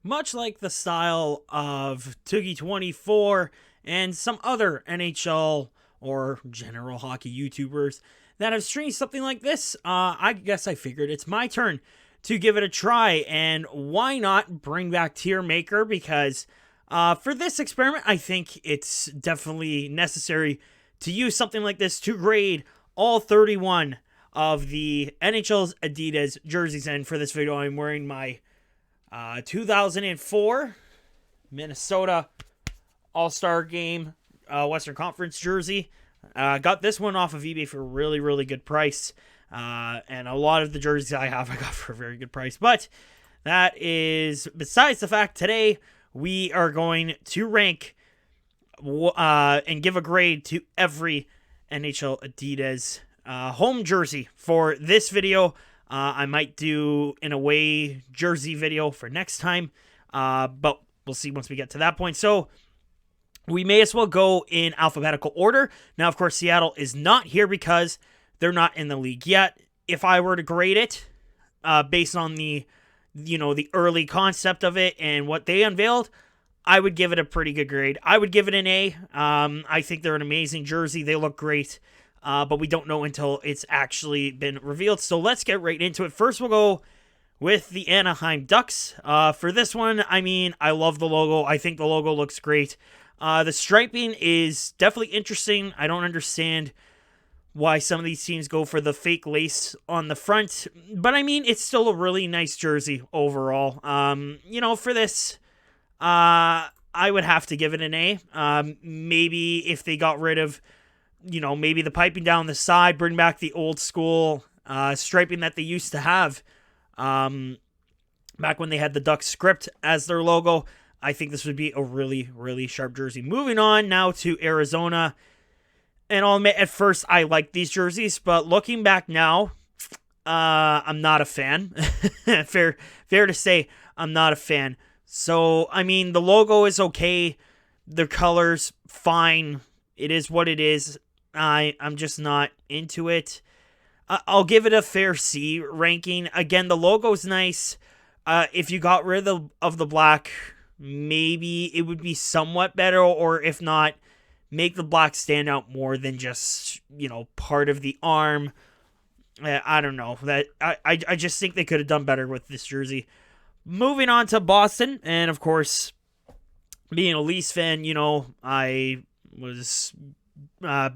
Much like the style of Toogie 24 and some other NHL or general hockey YouTubers that have streamed something like this, I guess I figured it's my turn to give it a try. And why not bring back Tier Maker? Because for this experiment, I think it's definitely necessary to use something like this to grade all 31 of the NHL's Adidas jerseys. And for this video, I'm wearing my 2004 Minnesota All-Star Game Western Conference jersey. Got this one off of eBay for a really, really good price. And a lot of the jerseys I have, I got for a very good price. But that is besides the fact. Today, we are going to rank and give a grade to every NHL Adidas home jersey for this video. I might do an away jersey video for next time, but we'll see once we get to that point. So we may as well go in alphabetical order. Now, of course, Seattle is not here because they're not in the league yet. If I were to grade it based on the early concept of it and what they unveiled, I would give it a pretty good grade. I would give it an A. I think they're an amazing jersey. They look great. But we don't know until it's actually been revealed. So let's get right into it. First, we'll go with the Anaheim Ducks. For this one, I love the logo. I think the logo looks great. The striping is definitely interesting. I don't understand why some of these teams go for the fake lace on the front. But it's still a really nice jersey overall. For this, I would have to give it an A. Maybe if they got rid of maybe the piping down the side, bring back the old school striping that they used to have back when they had the Ducks script as their logo. I think this would be a really, really sharp jersey. Moving on now to Arizona. And I'll admit, at first, I like these jerseys, but looking back now, I'm not a fan. Fair to say, I'm not a fan. So, the logo is okay. The colors, fine. It is what it is. I'm just not into it. I'll give it a fair C ranking. Again, the logo's nice. If you got rid of the black, maybe it would be somewhat better, or if not, make the black stand out more than just, part of the arm. I don't know. I just think they could have done better with this jersey. Moving on to Boston, and of course, being a Leafs fan, I was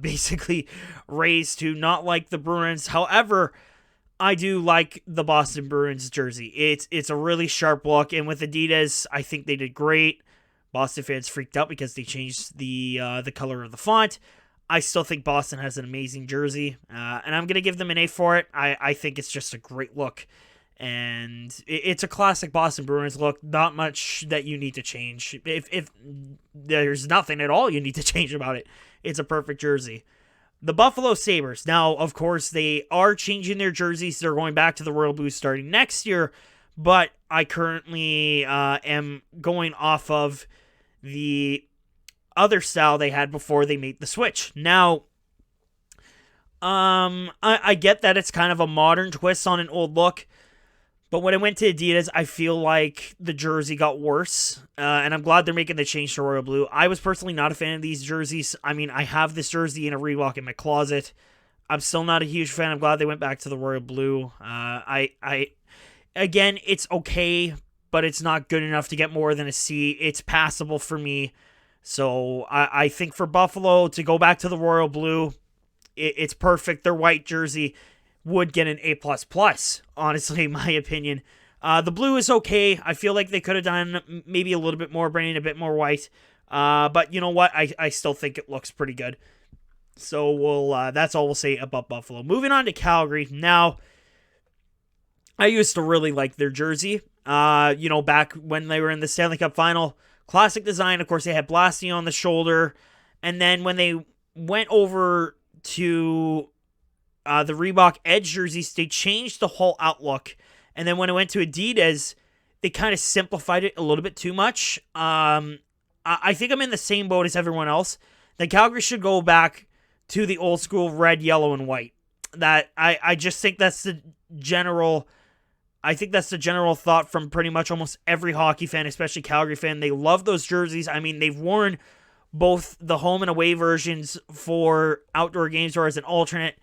basically raised to not like the Bruins. However, I do like the Boston Bruins jersey. It's a really sharp look, and with Adidas, I think they did great. Boston fans freaked out because they changed the color of the font. I still think Boston has an amazing jersey, and I'm gonna give them an A for it. I think it's just a great look. And it's a classic Boston Bruins look. Not much that you need to change. If there's nothing at all you need to change about it, it's a perfect jersey. The Buffalo Sabres. Now, of course, they are changing their jerseys. They're going back to the Royal Blue starting next year. But I currently am going off of the other style they had before they made the switch. Now, I get that it's kind of a modern twist on an old look. But when I went to Adidas, I feel like the jersey got worse, and I'm glad they're making the change to Royal Blue. I was personally not a fan of these jerseys. I have this jersey in a Reebok in my closet. I'm still not a huge fan. I'm glad they went back to the Royal Blue. Again, it's okay, but it's not good enough to get more than a C. It's passable for me. So I think for Buffalo to go back to the Royal Blue, it's perfect. Their white jersey would get an A++, honestly, in my opinion. The blue is okay. I feel like they could have done maybe a little bit more, bringing a bit more white. But you know what? I still think it looks pretty good. So that's all we'll say about Buffalo. Moving on to Calgary. Now, I used to really like their jersey. Back when they were in the Stanley Cup Final. Classic design. Of course, they had Blasty on the shoulder. And then when they went over to the Reebok Edge jerseys, they changed the whole outlook. And then when it went to Adidas, they kind of simplified it a little bit too much. I think I'm in the same boat as everyone else. That Calgary should go back to the old school red, yellow, and white. That I just think that's the general I think that's the general thought from pretty much almost every hockey fan, especially Calgary fan. They love those jerseys. I mean, they've worn both the home and away versions for outdoor games or as an alternate.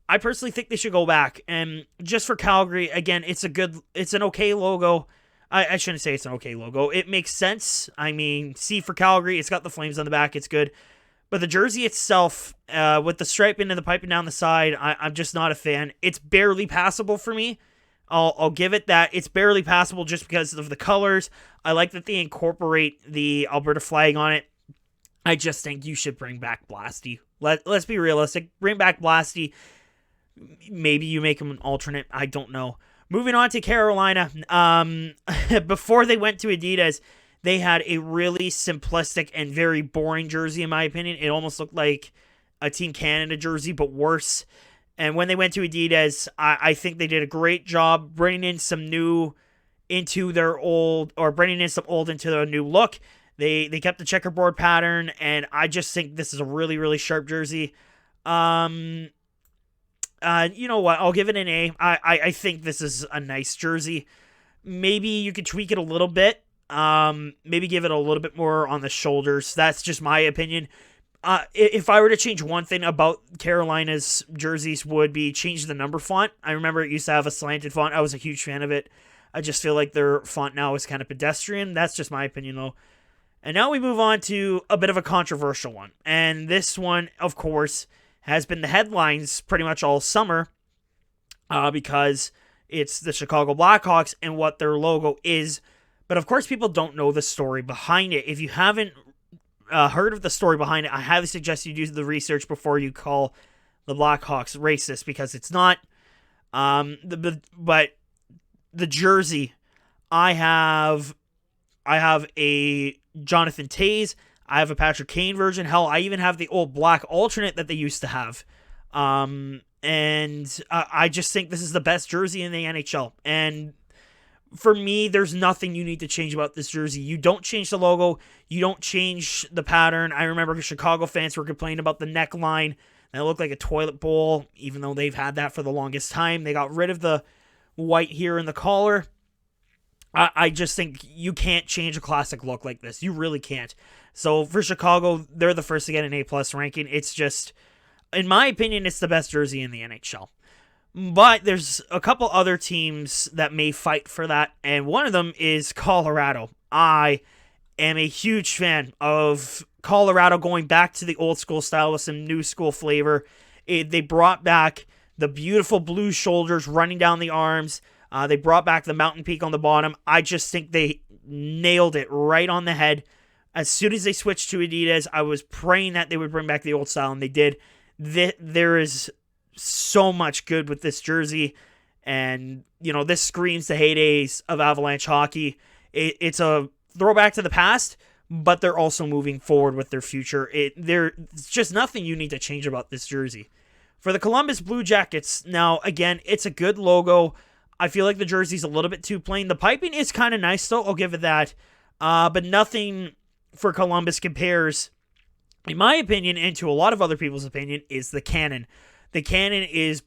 I personally think they should go back. And just for Calgary, again, it's an okay logo. I shouldn't say it's an okay logo. It makes sense. I mean, C for Calgary, it's got the flames on the back. It's good. But the jersey itself, with the striping and the piping down the side, I'm just not a fan. It's barely passable for me. I'll give it that. It's barely passable just because of the colors. I like that they incorporate the Alberta flag on it. I just think you should bring back Blasty. Let's be realistic. Bring back Blasty. Maybe you make him an alternate. I don't know. Moving on to Carolina. Before they went to Adidas, they had a really simplistic and very boring jersey, in my opinion. It almost looked like a Team Canada jersey, but worse. And when they went to Adidas, I think they did a great job bringing in some new into their old, or bringing in some old into their new look. They kept the checkerboard pattern, and I just think this is a really, really sharp jersey. You know what? I'll give it an A. I think this is a nice jersey. Maybe you could tweak it a little bit. Maybe give it a little bit more on the shoulders. That's just my opinion. If I were to change one thing about Carolina's jerseys would be change the number font. I remember it used to have a slanted font. I was a huge fan of it. I just feel like their font now is kind of pedestrian. That's just my opinion, though. And now we move on to a bit of a controversial one. And this one, of course, has been the headlines pretty much all summer because it's the Chicago Blackhawks and what their logo is. But of course, people don't know the story behind it. If you haven't heard of the story behind it, I highly suggest you do the research before you call the Blackhawks racist, because it's not. But the jersey, I have a Jonathan Toews. I have a Patrick Kane version. Hell, I even have the old black alternate that they used to have. And I just think this is the best jersey in the NHL. And for me, there's nothing you need to change about this jersey. You don't change the logo. You don't change the pattern. I remember Chicago fans were complaining about the neckline that looked like a toilet bowl, even though they've had that for the longest time. They got rid of the white here in the collar. I just think you can't change a classic look like this. You really can't. So for Chicago, they're the first to get an A+ ranking. It's just, in my opinion, it's the best jersey in the NHL. But there's a couple other teams that may fight for that, and one of them is Colorado. I am a huge fan of Colorado going back to the old school style with some new school flavor. They brought back the beautiful blue shoulders running down the arms. They brought back the mountain peak on the bottom. I just think they nailed it right on the head. As soon as they switched to Adidas, I was praying that they would bring back the old style, and they did. There is so much good with this jersey, and this screams the heydays of Avalanche hockey. It's a throwback to the past, but they're also moving forward with their future. There's just nothing you need to change about this jersey. For the Columbus Blue Jackets, now again, it's a good logo. I feel like the jersey's a little bit too plain. The piping is kind of nice though, I'll give it that, but nothing for Columbus compares, in my opinion, and to a lot of other people's opinion, is the cannon. The cannon is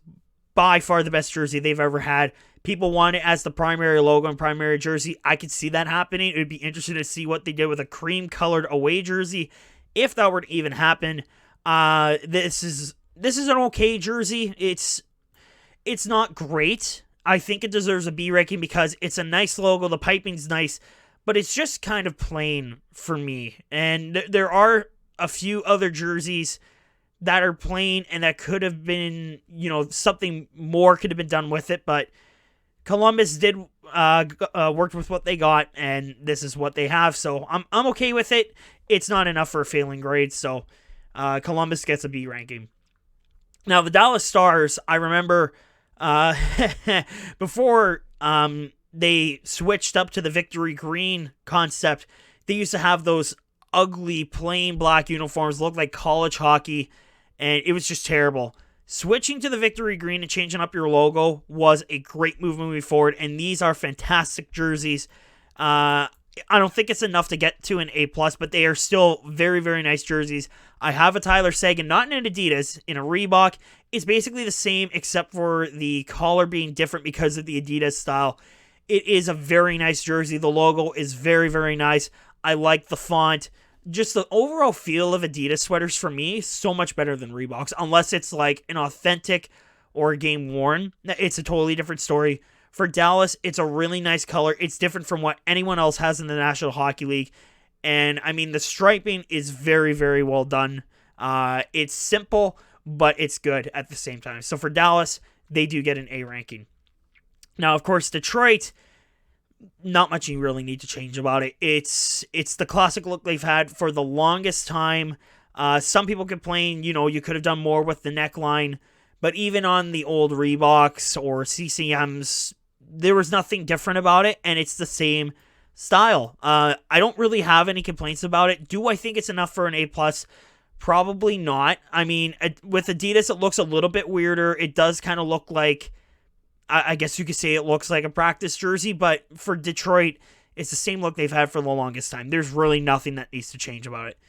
by far the best jersey they've ever had. People want it as the primary logo and primary jersey. I could see that happening. It would be interesting to see what they did with a cream-colored away jersey, if that were to even happen. This is an okay jersey. It's not great. I think it deserves a B ranking because it's a nice logo. The piping's nice, but it's just kind of plain for me. And there are a few other jerseys that are plain and that could have been, something more could have been done with it, but Columbus did work with what they got, and this is what they have, so I'm okay with it. It's not enough for a failing grade, so Columbus gets a B ranking. Now, the Dallas Stars, I remember before they switched up to the Victory Green concept, they used to have those ugly, plain black uniforms, look like college hockey, and it was just terrible. Switching to the Victory Green and changing up your logo was a great move moving forward, and these are fantastic jerseys. I don't think it's enough to get to an A+, but they are still very, very nice jerseys. I have a Tyler Seguin, not in an Adidas, in a Reebok. It's basically the same except for the collar being different because of the Adidas style. It is a very nice jersey. The logo is very, very nice. I like the font. Just the overall feel of Adidas sweaters for me, so much better than Reeboks. Unless it's like an authentic or a game worn. It's a totally different story. For Dallas, it's a really nice color. It's different from what anyone else has in the National Hockey League. And, I mean, the striping is very, very well done. It's simple, but it's good at the same time. So for Dallas, they do get an A ranking. Now, of course, Detroit, not much you really need to change about it. It's the classic look they've had for the longest time. Some people complain, you could have done more with the neckline. But even on the old Reeboks or CCMs, there was nothing different about it, and it's the same style. I don't really have any complaints about it. Do I think it's enough for an A+? Probably not. I mean, with Adidas, it looks a little bit weirder. It does kind of look like, I guess you could say it looks like a practice jersey, but for Detroit, it's the same look they've had for the longest time. There's really nothing that needs to change about it.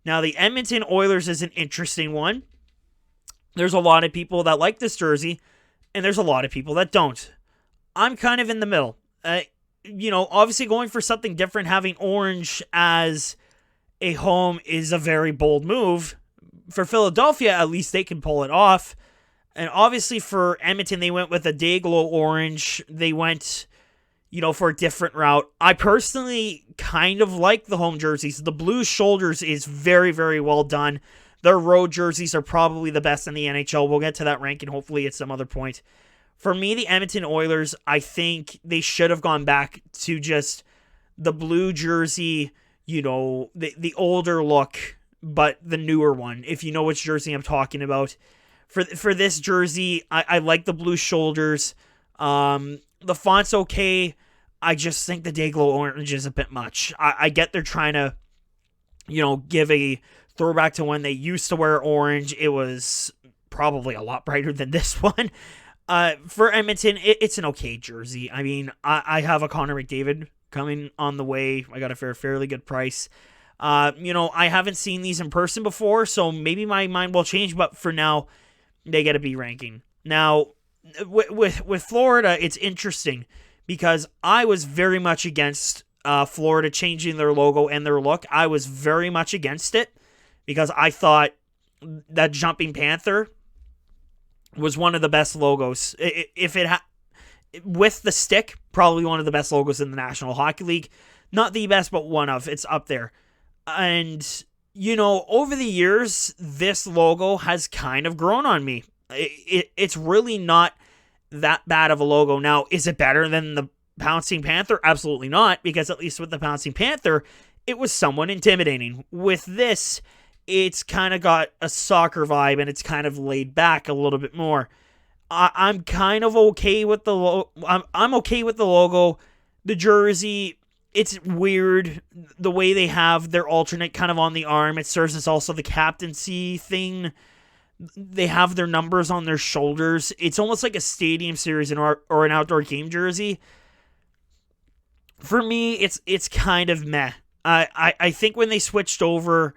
Now, the Edmonton Oilers is an interesting one. There's a lot of people that like this jersey, and there's a lot of people that don't. I'm kind of in the middle. Obviously going for something different, having orange as a home is a very bold move. For Philadelphia, at least they can pull it off. And obviously for Edmonton, they went with a Dayglow orange. They went, for a different route. I personally kind of like the home jerseys. The blue shoulders is very, very well done. Their road jerseys are probably the best in the NHL. We'll get to that ranking hopefully at some other point. For me, the Edmonton Oilers, I think they should have gone back to just the blue jersey, the older look, but the newer one, if you know which jersey I'm talking about. For this jersey, I like the blue shoulders. The font's okay. I just think the Dayglow orange is a bit much. I get they're trying to, give a throwback to when they used to wear orange. It was probably a lot brighter than this one. For Edmonton, it's an okay jersey. I mean, I have a Connor McDavid coming on the way. I got it for a fairly good price. I haven't seen these in person before, so maybe my mind will change, but for now, they get a B ranking. Now, with Florida, it's interesting because I was very much against Florida changing their logo and their look. I was very much against it because I thought that Jumping Panther was one of the best logos. With the stick, probably one of the best logos in the National Hockey League. Not the best, but one of. It's up there. And, over the years, this logo has kind of grown on me. It's really not that bad of a logo. Now, is it better than the Pouncing Panther? Absolutely not, because at least with the Pouncing Panther, it was somewhat intimidating. With this, it's kind of got a soccer vibe, and it's kind of laid back a little bit more. I'm kind of okay with the logo. I'm okay with the logo. The jersey, it's weird the way they have their alternate kind of on the arm. It serves as also the captaincy thing. They have their numbers on their shoulders. It's almost like a stadium series or an outdoor game jersey. For me, it's kind of meh. I think when they switched over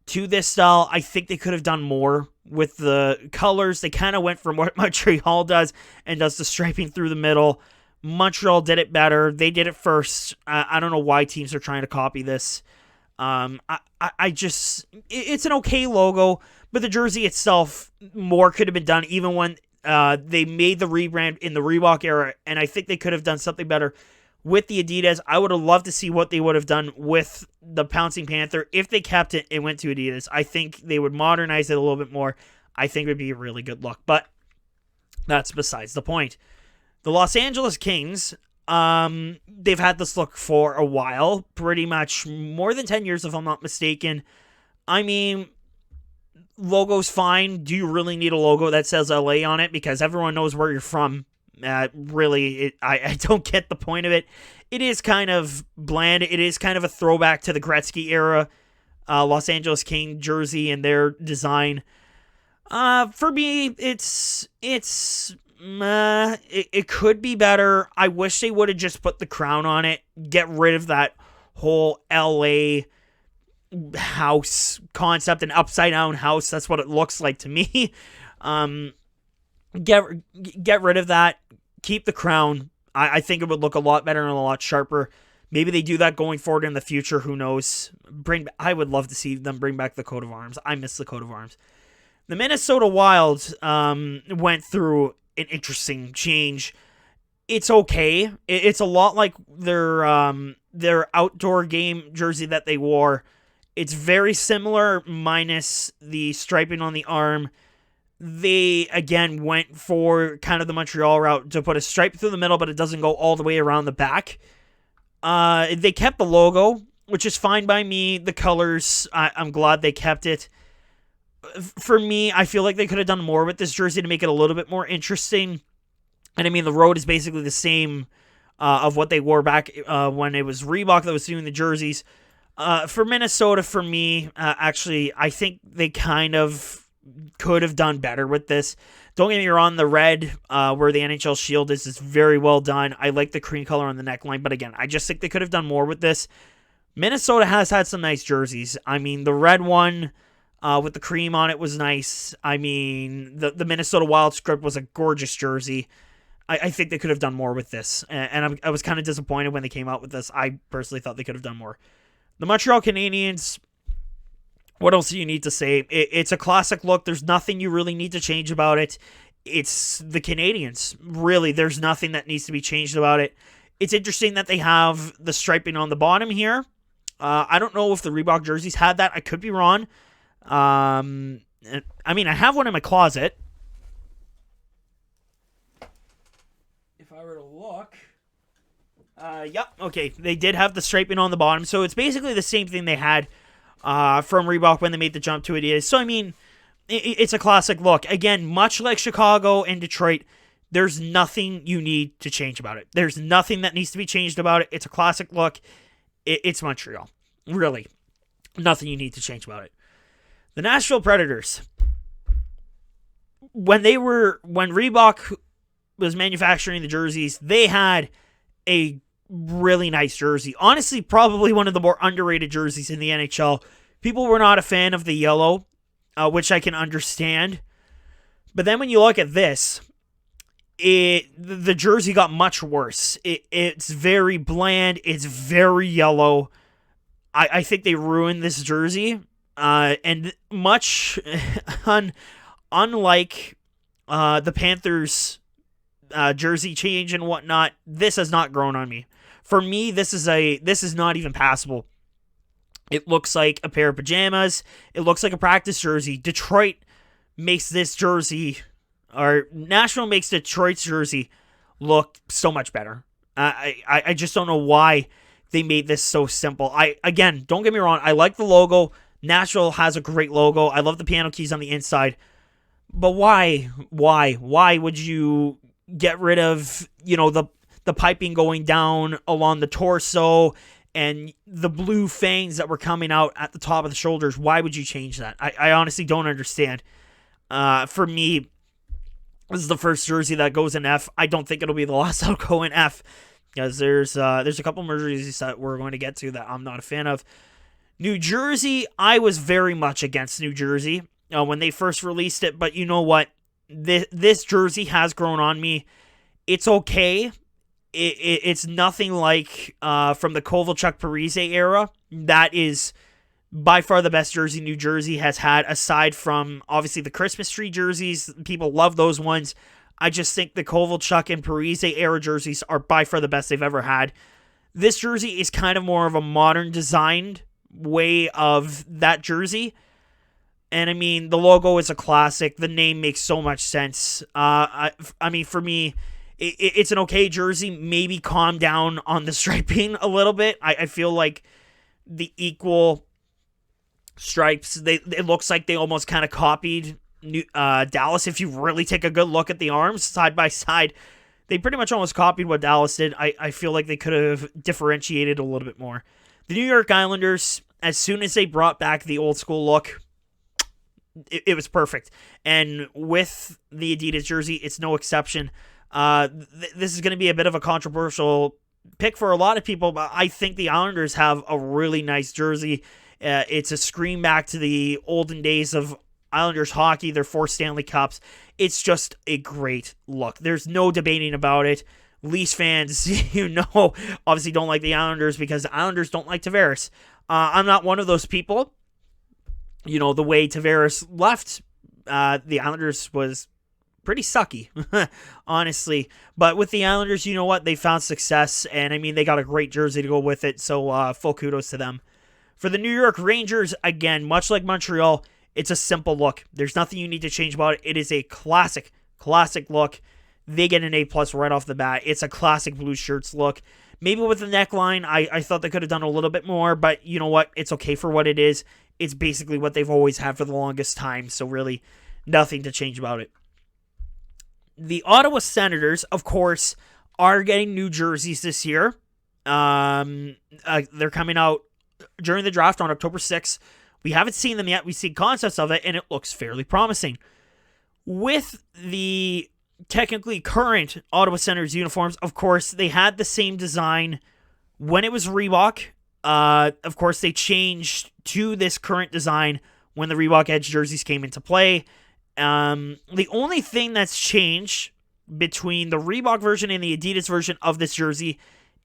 to this style, I think they could have done more with the colors. They kind of went from what Montreal does and does the striping through the middle. Montreal did it better. They did it first. I don't know why teams are trying to copy this. It's an okay logo, but the jersey itself, more could have been done even when they made the rebrand in the Reebok era, and I think they could have done something better with the Adidas. I would have loved to see what they would have done with the Pouncing Panther if they kept it and went to Adidas. I think they would modernize it a little bit more. I think it would be a really good look, but that's besides the point. The Los Angeles Kings, they've had this look for a while, pretty much more than 10 years if I'm not mistaken. I mean, logo's fine. Do you really need a logo that says LA on it? Because everyone knows where you're from. I don't get the point of it. It is kind of bland. It is kind of a throwback to the Gretzky era Los Angeles King jersey and their design. For me, it could be better. I wish they would have just put the crown on it. Get rid of that whole LA house concept, an upside down house. That's what it looks like to me. Get rid of that. Keep the crown. I think it would look a lot better and a lot sharper. Maybe they do that going forward in the future. Who knows? I would love to see them bring back the coat of arms. I miss the coat of arms. The Minnesota Wild went through an interesting change. It's okay. It's a lot like their outdoor game jersey that they wore. It's very similar, minus the striping on the arm. They, again, went for kind of the Montreal route to put a stripe through the middle, but it doesn't go all the way around the back. They kept the logo, which is fine by me. The colors, I'm glad they kept it. For me, I feel like they could have done more with this jersey to make it a little bit more interesting. And I mean, the road is basically the same of what they wore back when it was Reebok that was doing the jerseys. For Minnesota, for me, actually, I think they kind of could have done better with this. Don't get me wrong, the red where the NHL shield is very well done. I like the cream color on the neckline, but again, I just think they could have done more with this. Minnesota has had some nice jerseys. I mean, the red one with the cream on it was nice. I mean, the Minnesota Wild script was a gorgeous jersey. I think they could have done more with this, and I was kind of disappointed when they came out with this. I personally thought they could have done more. The Montreal Canadiens, what else do you need to say? It's a classic look. There's nothing you really need to change about it. It's the Canadiens. Really, there's nothing that needs to be changed about it. It's interesting that they have the striping on the bottom here. I don't know if the Reebok jerseys had that. I could be wrong. I mean, I have one in my closet. If I were to look... Yep, okay. They did have the striping on the bottom, so it's basically the same thing they had from Reebok when they made the jump to Adidas. So, I mean, it's a classic look. Again, much like Chicago and Detroit, there's nothing you need to change about it. There's nothing that needs to be changed about it. It's a classic look. It's Montreal. Really. Nothing you need to change about it. The Nashville Predators. When Reebok was manufacturing the jerseys, they had a really nice jersey. Honestly, probably one of the more underrated jerseys in the NHL. People were not a fan of the yellow, which I can understand. But then when you look at this, the jersey got much worse. It's very bland. It's very yellow. I think they ruined this jersey. And much unlike the Panthers jersey change and whatnot, this has not grown on me. For me, this is not even passable. It looks like a pair of pajamas. It looks like a practice jersey. Detroit makes this jersey, or Nashville makes Detroit's jersey look so much better. I just don't know why they made this so simple. Again, don't get me wrong. I like the logo. Nashville has a great logo. I love the piano keys on the inside. But why? Why would you get rid of, the piping going down along the torso and the blue fangs that were coming out at the top of the shoulders? Why would you change that? I honestly don't understand. For me, this is the first jersey that goes in F. I don't think it'll be the last that'll go in F, because there's a couple more jerseys that we're going to get to that I'm not a fan of. New Jersey, I was very much against New Jersey when they first released it, but you know what? This jersey has grown on me. It's okay. It's nothing like from the Kovalchuk Parise era. That is by far the best jersey New Jersey has had, aside from obviously the Christmas tree jerseys. People love those ones. I just think the Kovalchuk and Parise era jerseys are by far the best they've ever had. This jersey is kind of more of a modern designed way of that jersey. And I mean, the logo is a classic. The name makes so much sense. I mean, for me, it's an okay jersey. Maybe calm down on the striping a little bit. I feel like the equal stripes, it looks like they almost kind of copied Dallas. If you really take a good look at the arms side by side, they pretty much almost copied what Dallas did. I feel like they could have differentiated a little bit more. The New York Islanders, as soon as they brought back the old school look, it was perfect. And with the Adidas jersey, it's no exception. This is going to be a bit of a controversial pick for a lot of people, but I think the Islanders have a really nice jersey. It's a scream back to the olden days of Islanders hockey, their 4 Stanley Cups. It's just a great look. There's no debating about it. Leafs fans, obviously don't like the Islanders because the Islanders don't like Tavares. I'm not one of those people. The way Tavares left, the Islanders was pretty sucky, honestly. But with the Islanders, you know what? They found success, and I mean, they got a great jersey to go with it, so full kudos to them. For the New York Rangers, again, much like Montreal, it's a simple look. There's nothing you need to change about it. It is a classic look. They get an A+ right off the bat. It's a classic blue shirts look. Maybe with the neckline, I thought they could have done a little bit more, but you know what? It's okay for what it is. It's basically what they've always had for the longest time, so really nothing to change about it. The Ottawa Senators, of course, are getting new jerseys this year. They're coming out during the draft on October 6th. We haven't seen them yet. We've seen concepts of it, and it looks fairly promising. With the technically current Ottawa Senators uniforms, of course, they had the same design when it was Reebok. Of course, they changed to this current design when the Reebok Edge jerseys came into play. The only thing that's changed between the Reebok version and the Adidas version of this jersey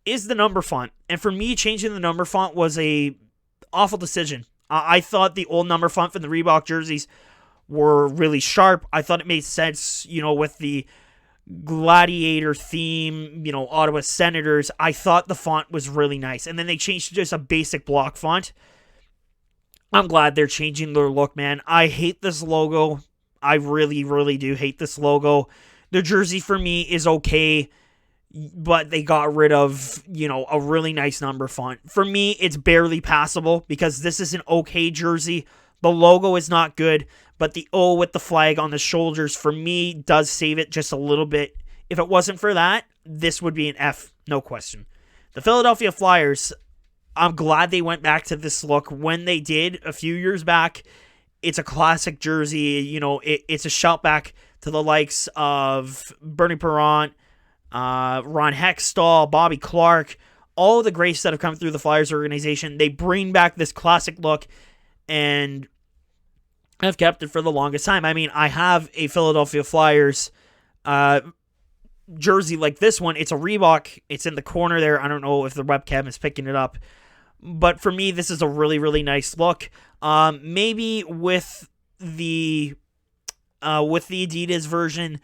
is the number font. And for me, changing the number font was a awful decision. I thought the old number font from the Reebok jerseys were really sharp. I thought it made sense, with the gladiator theme, Ottawa Senators. I thought the font was really nice. And then they changed to just a basic block font. I'm glad they're changing their look, man. I hate this logo. I really, really do hate this logo. The jersey for me is okay, but they got rid of, a really nice number font. For me, it's barely passable because this is an okay jersey. The logo is not good, but the O with the flag on the shoulders, for me, does save it just a little bit. If it wasn't for that, this would be an F, no question. The Philadelphia Flyers, I'm glad they went back to this look when they did a few years back. It's a classic jersey. It's a shout back to the likes of Bernie Perrant, Ron Hextall, Bobby Clark, all of the greats that have come through the Flyers organization. They bring back this classic look, and I've kept it for the longest time. I mean, I have a Philadelphia Flyers jersey like this one. It's a Reebok. It's in the corner there. I don't know if the webcam is picking it up. But for me, this is a really, really nice look. Maybe with the Adidas version,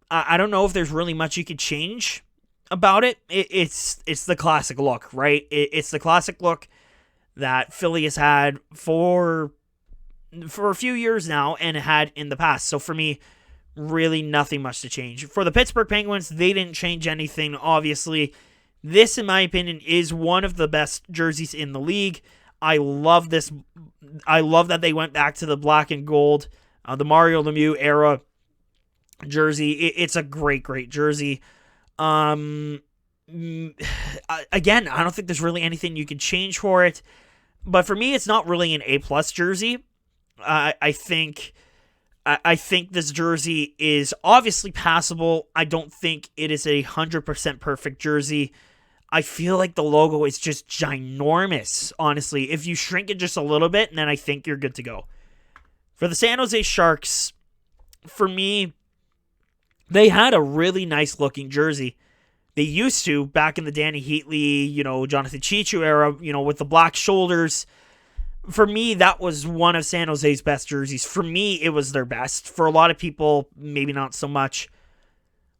I don't know if there's really much you could change about it. It's the classic look, right? It's the classic look that Philly has had for a few years now and had in the past. So for me, really nothing much to change. For the Pittsburgh Penguins, they didn't change anything, obviously. This, in my opinion, is one of the best jerseys in the league. I love this. I love that they went back to the black and gold, the Mario Lemieux era jersey. It's a great, great jersey. Again, I don't think there's really anything you can change for it. But for me, it's not really an A+ jersey. I think this jersey is obviously passable. I don't think it is 100% perfect jersey. I feel like the logo is just ginormous, honestly. If you shrink it just a little bit, then I think you're good to go. For the San Jose Sharks, for me, they had a really nice looking jersey. They used to, back in the Danny Heatley, Jonathan Chichu era, with the black shoulders. For me, that was one of San Jose's best jerseys. For me, it was their best. For a lot of people, maybe not so much.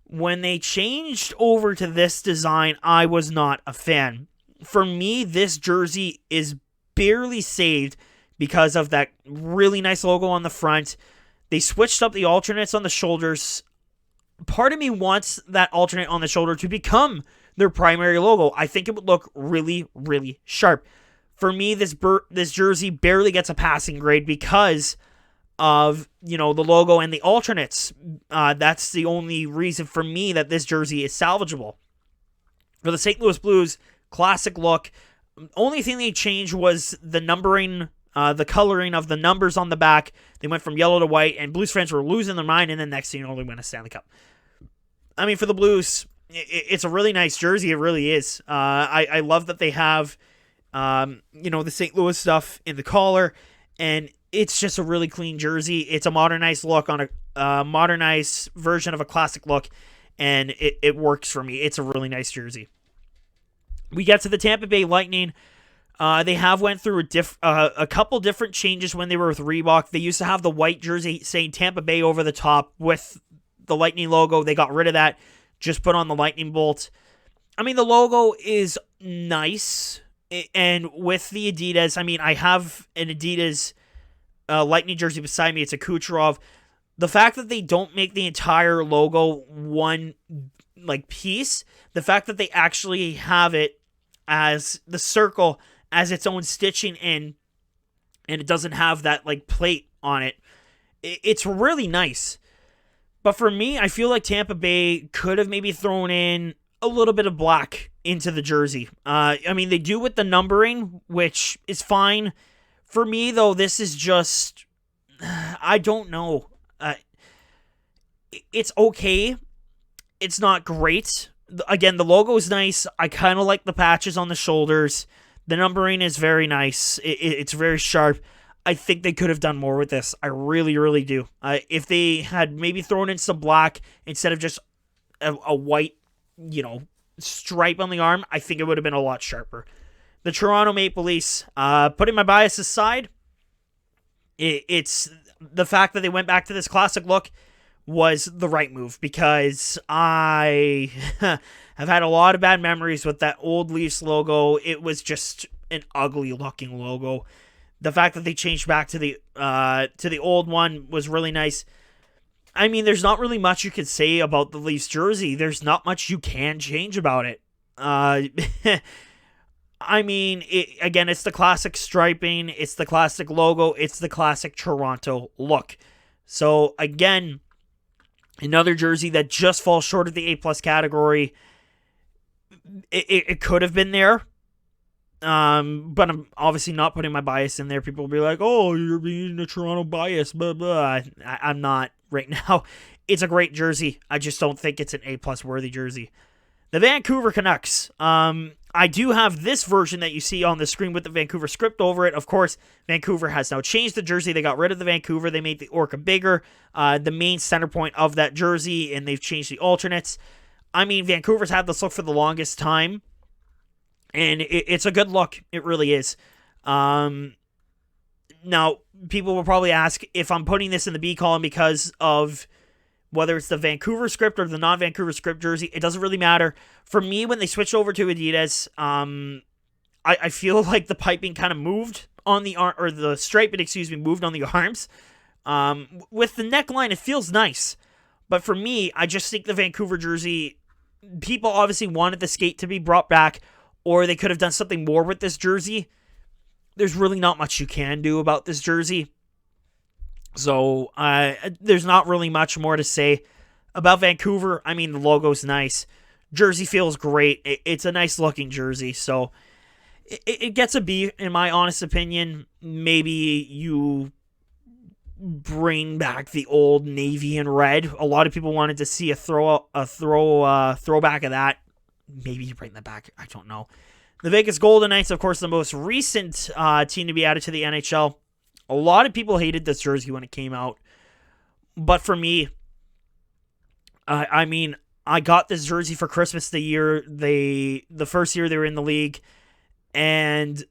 When they changed over to this design, I was not a fan. For me, this jersey is barely saved because of that really nice logo on the front. They switched up the alternates on the shoulders. Part of me wants that alternate on the shoulder to become their primary logo. I think it would look really, really sharp. For me, this jersey barely gets a passing grade because of, the logo and the alternates. That's the only reason for me that this jersey is salvageable. For the St. Louis Blues, classic look. Only thing they changed was the numbering, the coloring of the numbers on the back. They went from yellow to white, and Blues fans were losing their mind, and then next thing you know, they win a Stanley Cup. I mean, for the Blues, it's a really nice jersey. It really is. I love that they have, the St. Louis stuff in the collar, and it's just a really clean jersey. It's a modernized look on a modernized version of a classic look, and it works for me. It's a really nice jersey. We get to the Tampa Bay Lightning. They have went through a couple different changes when they were with Reebok. They used to have the white jersey saying Tampa Bay over the top with the Lightning logo. They got rid of that, just put on the Lightning bolt. I mean, the logo is nice, and with the Adidas, I mean, I have an Adidas Lightning jersey beside me. It's a Kucherov. The fact that they don't make the entire logo one like piece, the fact that they actually have it as the circle as its own stitching in, and it doesn't have that like plate on it, it's really nice. But for me, I feel like Tampa Bay could have maybe thrown in a little bit of black into the jersey. I mean, they do with the numbering, which is fine. For me, though, this is just, I don't know. It's okay. It's not great. Again, the logo is nice. I kind of like the patches on the shoulders. The numbering is very nice. It's very sharp. I think they could have done more with this. I really, really do. If they had maybe thrown in some black instead of just a white, stripe on the arm, I think it would have been a lot sharper. The Toronto Maple Leafs, putting my bias aside, it's the fact that they went back to this classic look was the right move, because I have had a lot of bad memories with that old Leafs logo. It was just an ugly looking logo. The fact that they changed back to the old one was really nice. I mean, there's not really much you can say about the Leafs jersey. There's not much you can change about it. I mean, again, it's the classic striping, it's the classic logo, it's the classic Toronto look. So, again, another jersey that just falls short of the A+ category. It could have been there. But I'm obviously not putting my bias in there. People will be like, oh, you're being a Toronto bias, blah, blah. I'm not right now. It's a great jersey. I just don't think it's an A+ worthy jersey. The Vancouver Canucks. I do have this version that you see on the screen with the Vancouver script over it. Of course, Vancouver has now changed the jersey. They got rid of the Vancouver. They made the Orca bigger, the main center point of that jersey, and they've changed the alternates. I mean, Vancouver's had this look for the longest time, and it's a good look. It really is. Now, people will probably ask if I'm putting this in the B column because of whether it's the Vancouver script or the non-Vancouver script jersey. It doesn't really matter. For me, when they switched over to Adidas, I feel like the piping kind of moved on the arm, or the striping, moved on the arms. With the neckline, it feels nice. But for me, I just think the Vancouver jersey, people obviously wanted the skate to be brought back, or they could have done something more with this jersey. There's really not much you can do about this jersey. So, there's not really much more to say about Vancouver. I mean, the logo's nice. Jersey feels great. It's a nice looking jersey. So, it gets a B, in my honest opinion. Maybe you bring back the old navy and red. A lot of people wanted to see a throwback of that. Maybe you bring that back. I don't know. The Vegas Golden Knights, of course, the most recent team to be added to the NHL. A lot of people hated this jersey when it came out. But for me, I mean, I got this jersey for Christmas the first year they were in the league. And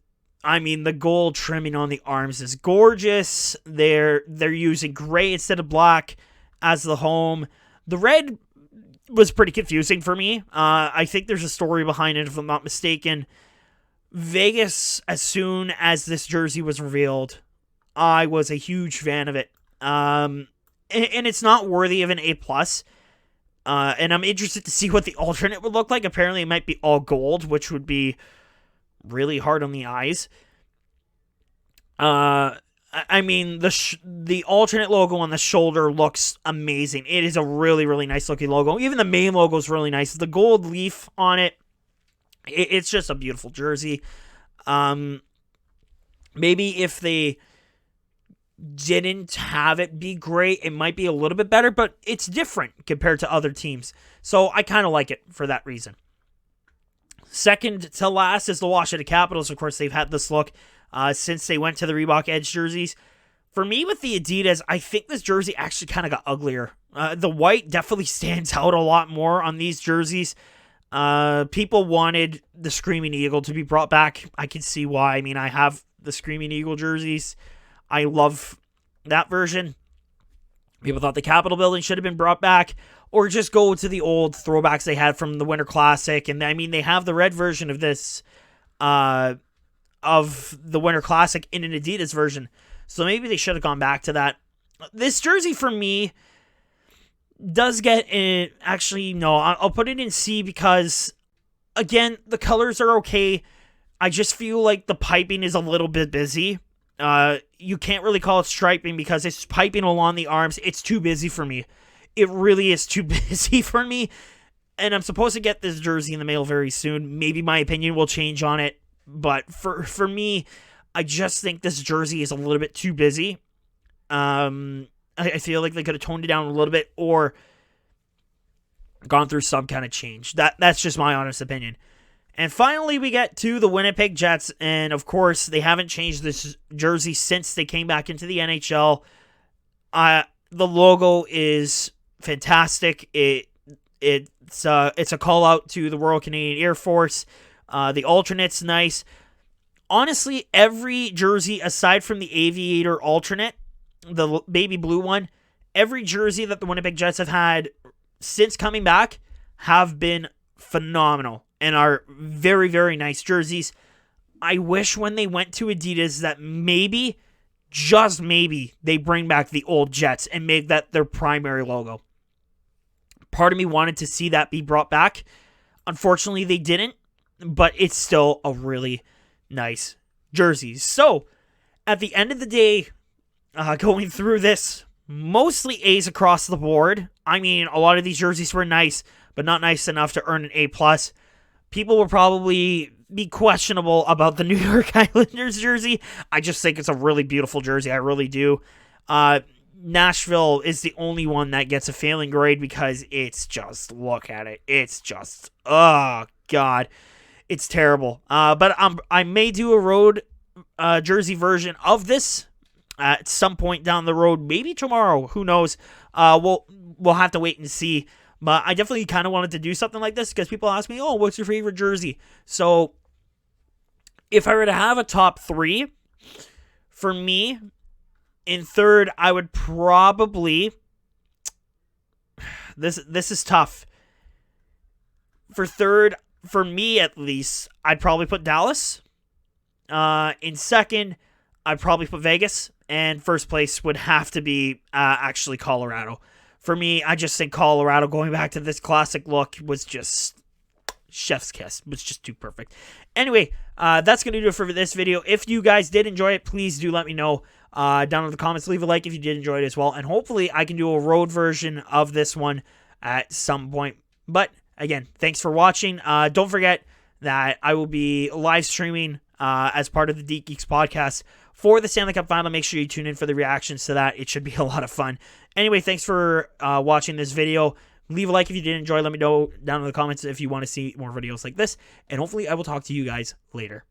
I mean, the gold trimming on the arms is gorgeous. They're using gray instead of black as the home. The red was pretty confusing for me. I think there's a story behind it, if I'm not mistaken. Vegas, as soon as this jersey was revealed, I was a huge fan of it. And it's not worthy of an A+. And I'm interested to see what the alternate would look like. Apparently it might be all gold, which would be really hard on the eyes. I mean, the alternate logo on the shoulder looks amazing. It is a really, really nice looking logo. Even the main logo is really nice. The gold leaf on it, it's just a beautiful jersey. Maybe if they didn't have it be great, it might be a little bit better, but it's different compared to other teams. So I kind of like it for that reason. Second to last is the Washington Capitals. Of course, they've had this look since they went to the Reebok Edge jerseys. For me, with the Adidas, I think this jersey actually kind of got uglier. The white definitely stands out a lot more on these jerseys. People wanted the Screaming Eagle to be brought back. I can see why. I mean, I have the Screaming Eagle jerseys. I love that version. People thought the Capitol building should have been brought back, or just go to the old throwbacks they had from the Winter Classic. And I mean, they have the red version of this, of the Winter Classic in an Adidas version. So maybe they should have gone back to that. This jersey for me does get in. Actually, no, I'll put it in C because, again, the colors are okay. I just feel like the piping is a little bit busy. You can't really call it striping because it's piping along the arms. It's too busy for me. It really is too busy for me. And I'm supposed to get this jersey in the mail very soon. Maybe my opinion will change on it. But for me, I just think this jersey is a little bit too busy. I feel like they could have toned it down a little bit or gone through some kind of change. That's just my honest opinion. And finally, we get to the Winnipeg Jets. And, of course, they haven't changed this jersey since they came back into the NHL. The logo is fantastic. It's a call-out to the Royal Canadian Air Force. The alternate's nice. Honestly, every jersey, aside from the Aviator alternate, the baby blue one, every jersey that the Winnipeg Jets have had since coming back have been phenomenal and are very, very nice jerseys. I wish when they went to Adidas that maybe, just maybe, they bring back the old Jets and make that their primary logo. Part of me wanted to see that be brought back. Unfortunately, they didn't, but it's still a really nice jersey. So, at the end of the day, going through this, mostly A's across the board. I mean, a lot of these jerseys were nice, but not nice enough to earn an A+. People will probably be questionable about the New York Islanders jersey. I just think it's a really beautiful jersey. I really do. Nashville is the only one that gets a failing grade because it's just, look at it. It's just, oh, God. It's terrible. But I may do a road jersey version of this at some point down the road. Maybe tomorrow. Who knows? We'll have to wait and see. But I definitely kind of wanted to do something like this because people ask me, oh, what's your favorite jersey? So if I were to have a top 3, for me, in third, I would probably... This is tough. For third, for me at least, I'd probably put Dallas. In second, I'd probably put Vegas. And first place would have to be actually Colorado. For me, I just think Colorado, going back to this classic look, was just chef's kiss. Was just too perfect. Anyway, that's going to do it for this video. If you guys did enjoy it, please do let me know down in the comments. Leave a like if you did enjoy it as well. And hopefully I can do a road version of this one at some point. But again, thanks for watching. Don't forget that I will be live streaming as part of the Deep Geeks podcast for the Stanley Cup Final. Make sure you tune in for the reactions to that. It should be a lot of fun. Anyway, thanks for watching this video. Leave a like if you did enjoy. Let me know down in the comments if you want to see more videos like this. And hopefully I will talk to you guys later.